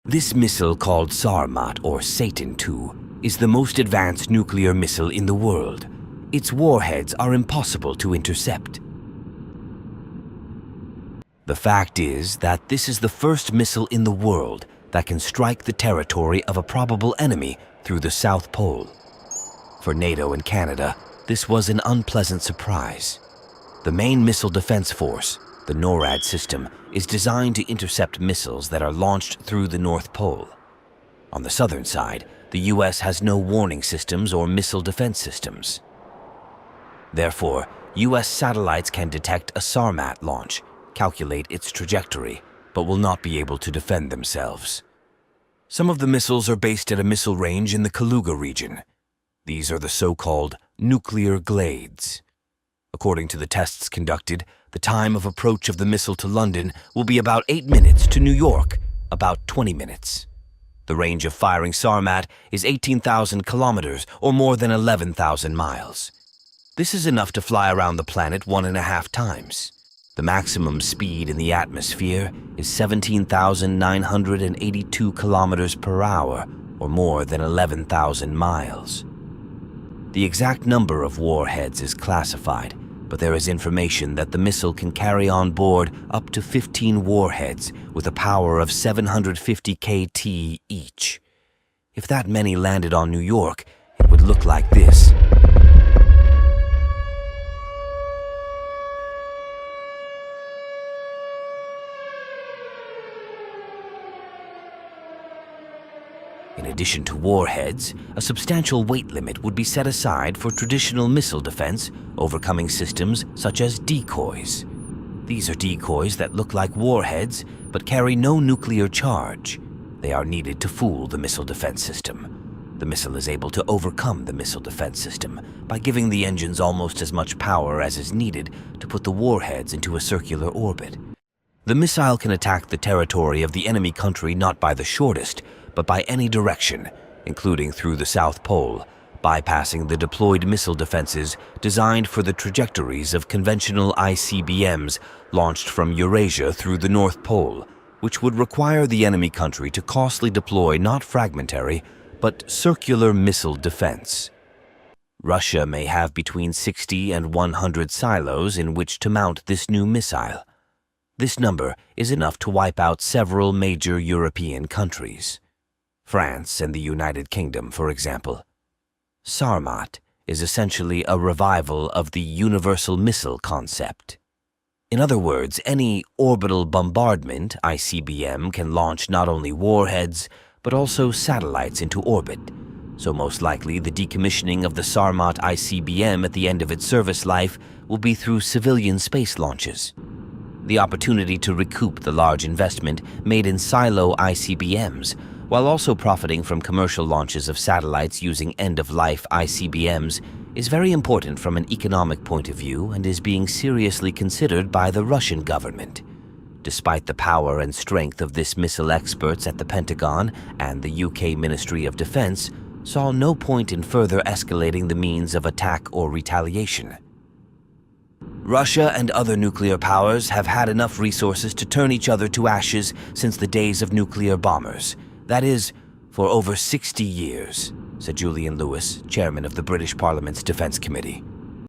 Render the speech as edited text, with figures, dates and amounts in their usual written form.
This missile, called SARMAT or Satan II, is the most advanced nuclear missile in the world. Its warheads are impossible to intercept. The fact is that this is the first missile in the world that can strike the territory of a probable enemy through the South Pole. For NATO and Canada, this was an unpleasant surprise. The main missile defense force, the NORAD system, is designed to intercept missiles that are launched through the North Pole. On the southern side, the US has no warning systems or missile defense systems. Therefore, US satellites can detect a SARMAT launch, calculate its trajectory, but will not be able to defend themselves. Some of the missiles are based at a missile range in the Kaluga region. These are the so-called nuclear glades. According to the tests conducted, the time of approach of the missile to London will be about 8 minutes, to New York, about 20 minutes. The range of firing SARMAT is 18,000 kilometers, or more than 11,000 miles. This is enough to fly around the planet 1.5 times. The maximum speed in the atmosphere is 17,982 kilometers per hour, or more than 11,000 miles. The exact number of warheads is classified, but there is information that the missile can carry on board up to 15 warheads with a power of 750 KT each. If that many landed on New York, it would look like this. In addition to warheads, a substantial weight limit would be set aside for traditional missile defense, overcoming systems such as decoys. These are decoys that look like warheads but carry no nuclear charge. They are needed to fool the missile defense system. The missile is able to overcome the missile defense system by giving the engines almost as much power as is needed to put the warheads into a circular orbit. The missile can attack the territory of the enemy country not by the shortest, but by any direction, including through the South Pole, bypassing the deployed missile defenses designed for the trajectories of conventional ICBMs launched from Eurasia through the North Pole, which would require the enemy country to costly deploy not fragmentary, but circular missile defense. Russia may have between 60 and 100 silos in which to mount this new missile. This number is enough to wipe out several major European countries. France and the United Kingdom, for example. SARMAT is essentially a revival of the universal missile concept. In other words, any orbital bombardment ICBM can launch not only warheads, but also satellites into orbit, so most likely the decommissioning of the SARMAT ICBM at the end of its service life will be through civilian space launches. The opportunity to recoup the large investment made in silo ICBMs, while also profiting from commercial launches of satellites using end-of-life ICBMs, is very important from an economic point of view and is being seriously considered by the Russian government. Despite the power and strength of this missile, experts at the Pentagon and the UK Ministry of Defense saw no point in further escalating the means of attack or retaliation. Russia and other nuclear powers have had enough resources to turn each other to ashes since the days of nuclear bombers. That is, for over 60 years, said Julian Lewis, chairman of the British Parliament's Defence Committee.